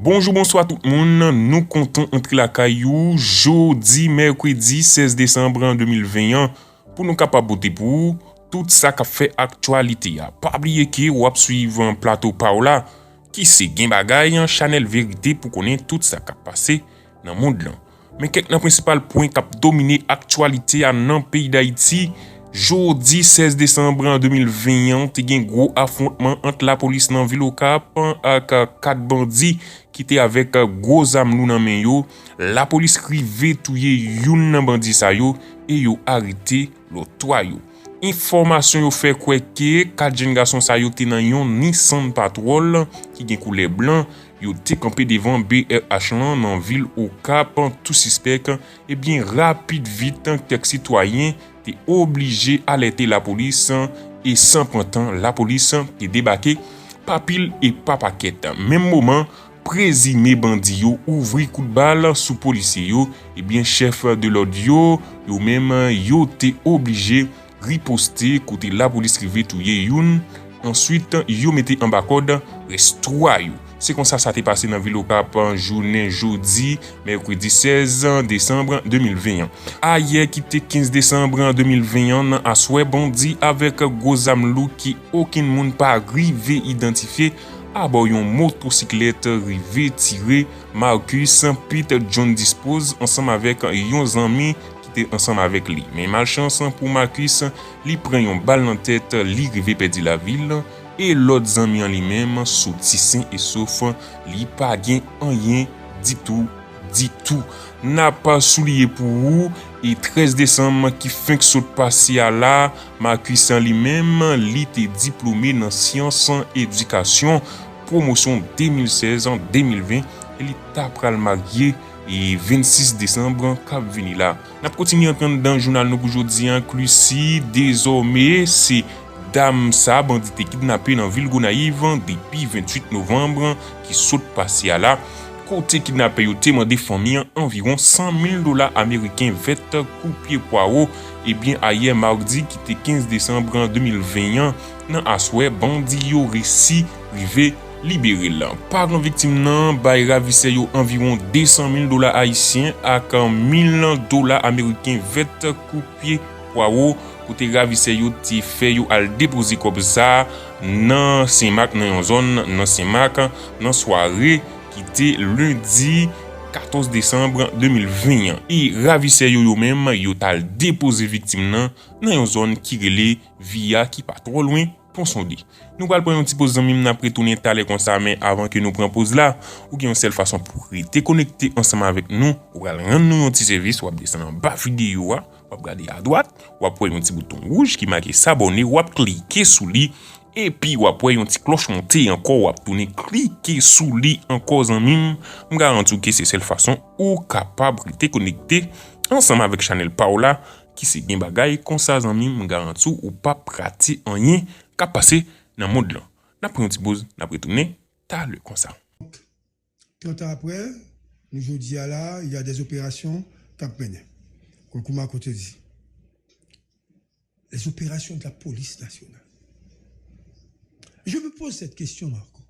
Bonjour, bonsoir tout le monde. Nous comptons entrer la caillou jeudi, mercredi 16 décembre 2021 pour nous capables pour tout ça qui fait actualité. Pas oublier que vous suivre un plateau Paola qui c'est gain bagay Chanel vérité pour connaître tout ça qui a passé dans le monde là. Mais quelques principal point qui a dominé actualité dans le pays d'Haïti. Jeudi 16 décembre 2021, il y a un gros affrontement entre la police dans ville au Cap avec 4 bandits qui étaient avec gros armes dans main yo. La police rive touyer yon bandit sa yo et yo arrêté l'autre 3 yo. Information yo fait quoi que 4 jeunes garçons sa yo te nan yon Nissan Patrol qui gen couleur blanc. Yo te campé devant BRH dans ville au Cap, tout suspect et bien rapide vite quelques citoyens t'es obligé à alerter la police et sans temps la police t'est débarqué pas pile et pas paquette. Même moment présumé bandit yo ouvri coup de balle sous policier yo et bien chef de l'ordre yo même yo t'es obligé riposter côté la police rive touyer youn. Ensuite yo mettez en bas code reste 3 yo. C'est comme ça t'est passé dans ville au Cap en journée jeudi mercredi 16 décembre 2021. Hier qui était 15 décembre 2021 à souhait bondi avec gros armes qui aucun monde pas arrivé identifier à bord yon motocyclette rivé tiré Marcus Peter John dispose ensemble avec yon ami qui était ensemble avec lui. Mais malchance pour Marcus, li prend yon balle dans tête, li rivé perdre la ville. Et l'autre ami en lui-même sorti sain et sauf, li pas gen rien du tout. N'a pas soulié pour vous et 13 décembre qui fin que saute passé à là, Marcus en lui-même, li était diplômé dans sciences et éducation, promotion 2016-2020 et li t'a pral marié et 26 décembre cap vini là. N'a continué entendre dans le journal nous aujourd'hui inclus si désormais c'est Dame sa bandit kidnappé dans ville Gonaïve depuis 28 novembre qui saute passé à là. Côté kidnappé yo demandé famille environ $100,000 américains vet coupier poireau et bien hier mardi qui était 15 décembre 2021 dans asoué bandit yo réussi rivé libéré là. Par victime nan bay ravisse yo environ $200,000 haïtiens ak $1,000 américains vet coupier poireau. Côté ravisse yo ti fait yo al déposer comme ça dans Saint-Marc dans une zone dans Saint-Marc dans soirée qui était lundi 14 décembre 2020 et ravisse yo même yo tal déposer victime dans une zone qui relé via qui pas trop loin pour sonder. Nous allons prendre un petit pause même après tourner taler comme ça mais avant que nous prenions pause là ou qu'il y a une seule façon pour rester connecté ensemble avec nous ou rendre nous un petit service ou descendre en bas vidéo ou regarder à droite ou après un petit bouton rouge qui marque s'abonner ou cliquer sous lui et puis ou après un petit cloche montée encore ou tourner cliquer sous lui encore en mime me garantis que c'est celle façon ou capable de connecter ensemble avec Chanel Paola qui c'est bien bagay comme ça en mime me garantis ou pas pratiquer rien qu'a passer dans le monde là. N'a pris un petit pause, n'a pris tourner, t'as le comme ça. 30 ans après, nous jeudi à là, il y a des opérations cap menées. Comme comment côté dit. Les opérations de la police nationale. Je me pose cette question, Marco.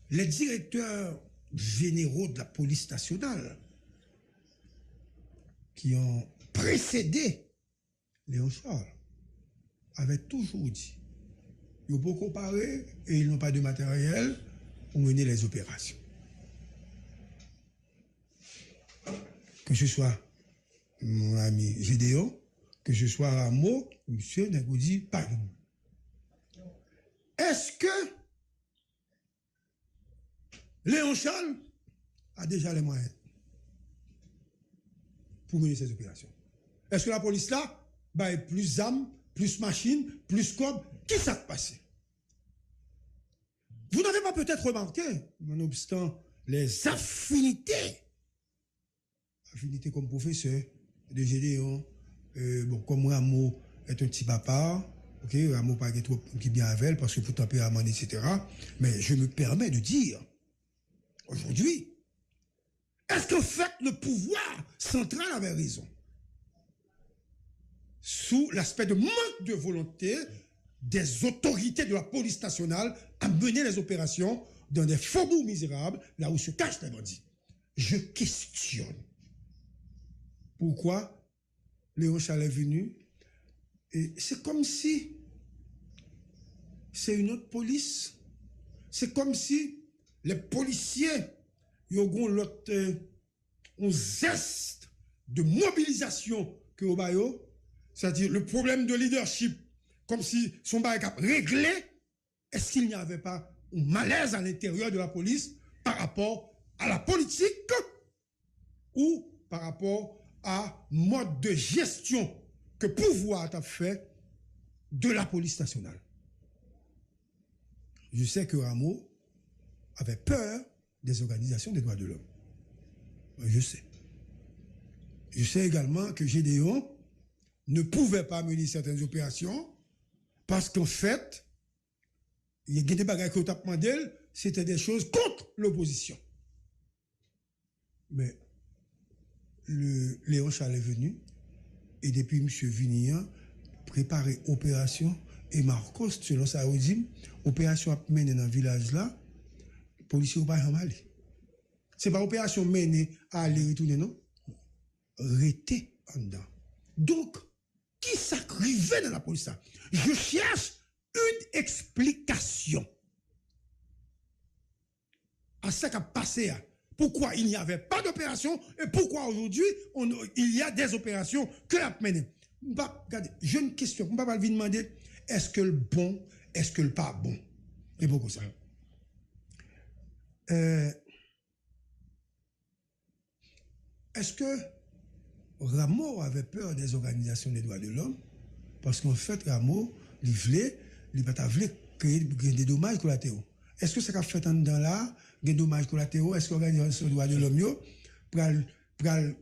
Les directeurs généraux de la police nationale qui ont précédé Léon Charles avaient toujours dit ils n'ont pas comparé et ils n'ont pas de matériel pour mener les opérations. Que ce soit mon ami Gédéon, que ce soit Rameau, monsieur Nagoudi, pas nous. Est-ce que Léon Charles a déjà les moyens pour mener ces opérations? Est-ce que la police là a plus d'armes, plus machines, plus corps? Qui s'est passé? Vous n'avez pas peut-être remarqué, nonobstant les affinités comme professeur de Gédéon, comme Rameau est un petit papa, ok, Rameau pas trop qui bien avec elle parce que pour tempérament, etc. Mais je me permets de dire, aujourd'hui, est-ce qu'en fait le pouvoir central avait raison? Sous l'aspect de manque de volonté des autorités de la police nationale à mener les opérations dans des faubourgs misérables, là où se cachent les bandits. Je questionne. Pourquoi Léon Charles est venu? Et c'est comme si c'est une autre police. C'est comme si les policiers, ils ont l'autre, un zeste de mobilisation que au Bayo, c'est-à-dire le problème de leadership, comme si son bail a réglé. Est-ce qu'il n'y avait pas un malaise à l'intérieur de la police par rapport à la politique ou par rapport à mode de gestion que pouvoir a fait de la police nationale? Je sais que Rameau avait peur des organisations des droits de l'homme. Je sais. Je sais également que Gédéon ne pouvait pas mener certaines opérations parce qu'en fait, il y a des bagages que tu as demandé, c'était des choses contre l'opposition. Mais Léon Charles est venu et depuis M. Vignan préparer opération et Marcos, selon sa dit, opération à mener dans le village là, les policiers n'ont pas aller. C'est pas opération menée à aller retourner, non? Rester en dedans. Donc, qui s'acrivait dans la police là? Je cherche une explication à ce qui a passé. Pourquoi il n'y avait pas d'opération et pourquoi aujourd'hui il y a des opérations que la mener. Regardez, j'ai une question. On ne va pas lui demander est-ce que le bon, est-ce que le pas bon. Et beaucoup ça. Est-ce que Rameau avait peur des organisations des droits de l'homme? Parce qu'en fait, Rameau, il voulait créer des dommages collatéraux. Est-ce que ça a fait en dedans là, des dommages collatéraux? Est-ce que l'organisation des droits de l'homme, pour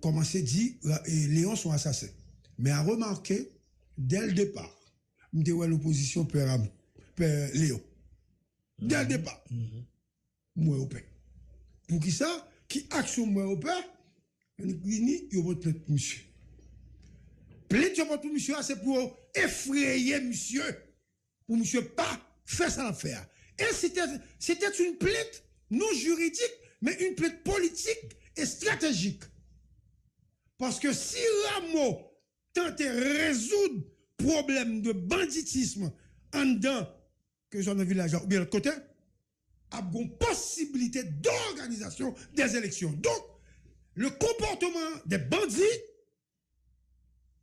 commencer à dire, Léon sont assassins? Mais à remarquer, dès le départ, l'opposition peur Léon. Dès le départ. Moi au paix. Pour qui ça? Qui action moi au paix? Il y a votre plainte, monsieur. Plainte votre monsieur, c'est pour effrayer monsieur. Pour monsieur pas faire ça l'affaire. Et c'était une plainte non juridique, mais une plainte politique et stratégique. Parce que si Rameau tentait de résoudre problème de banditisme en dedans que j'en ai village ou bien l'autre côté, a une possibilité d'organisation des élections. Donc, le comportement des bandits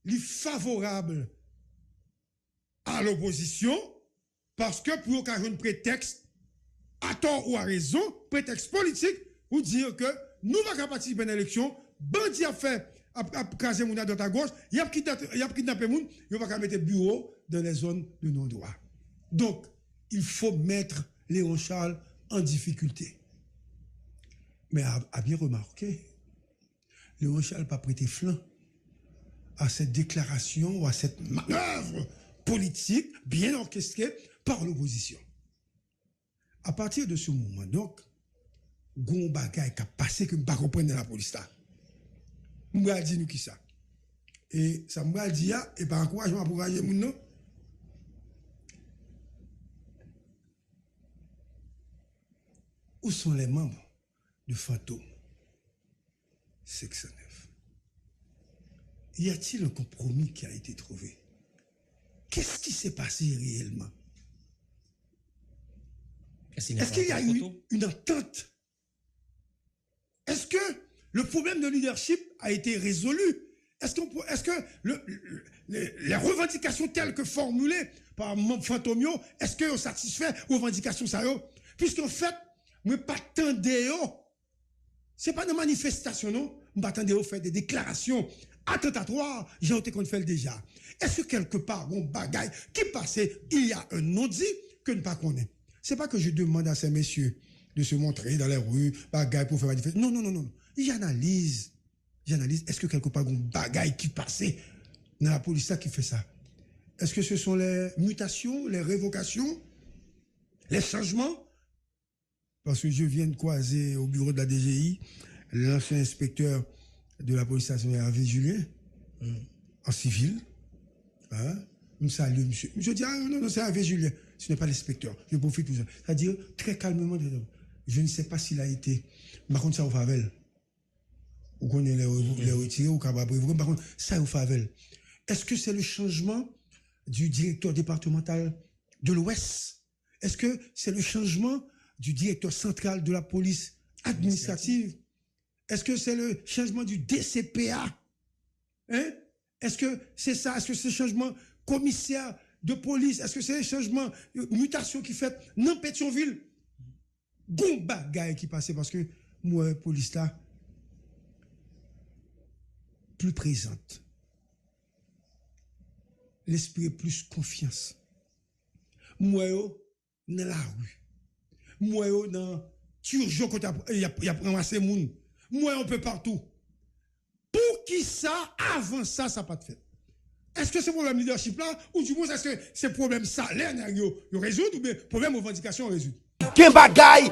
est favorable à l'opposition parce que pour occasion de prétexte, à tort ou à raison, prétexte politique, pour dire que nous ne pouvons pas participer à l'élection, bandit a fait, a crasé mon dans ta gauche, il a kidnappé moun, il va pas mettre bureau dans les zones de non-droit. Donc, il faut mettre Léon Charles en difficulté. Mais à bien remarquer, Léon Charles n'a pas prêté flanc à cette déclaration ou à cette manœuvre politique bien orchestrée par l'opposition. À partir de ce moment, donc, gon bagay qui a passé que m'pas comprendre dans la police là. M'pa dit nous qui ça. Et ça m'pa dit et par encouragement pour encourager moun non. Où sont les membres de Fantôme 609? Y a-t-il un compromis qui a été trouvé? Qu'est-ce qui s'est passé réellement? Est-ce qu'il y a eu une entente? Est-ce que le problème de leadership a été résolu? Est-ce que les revendications telles que formulées par Fantomio, est-ce que satisfait aux revendications ça yo? Puisqu'en fait, moi pas tendez c'est pas de manifestation non, moi pas tendez faire des déclarations attentatoires, j'ai été qu'on fait déjà. Est-ce que quelque part bon bagaille qui passait, il y a un non-dit que ne pas connaît? C'est pas que je demande à ces messieurs de se montrer dans les rues, bagaille pour faire manifester. Non, non, non, non. J'analyse. Est-ce que quelque part, un bagaille qui passait dans la police qui fait ça? Est-ce que ce sont les mutations, les révocations, les changements? Parce que je viens de croiser au bureau de la DGI l'ancien inspecteur de la police nationale, Hervé Julien, en civil. Hein? Je salue, monsieur. Je dis, ah non, non, c'est Hervé Julien. Ce n'est pas l'inspecteur. Je profite pour ça. C'est-à-dire, très calmement, je ne sais pas s'il a été. Par contre, ça au Favel. Vous connaissez les retirés ou Cababre. Par contre, ça au Favel. Est-ce que c'est le changement du directeur départemental de l'Ouest? Est-ce que c'est le changement du directeur central de la police administrative? Est-ce que c'est le changement du DCPA? Hein? Est-ce que c'est ça? Est-ce que c'est le changement commissaire de police? Est-ce que c'est le changement mutation qui fait dans Pétionville? Bon bagaille qui passait parce que moi, police là, plus présente. L'esprit est plus confiance. Moi, dans la rue. Moi, dans Turgeon, quand il y a ramassé moun. Moi, on peut partout. Pour qui ça, avant ça, ça n'a pas de fait? Est-ce que c'est problème leadership là, ou du moins est-ce que c'est problème salaire, vous résoudre, ou bien problème revendication, résoudre? Gen bagay,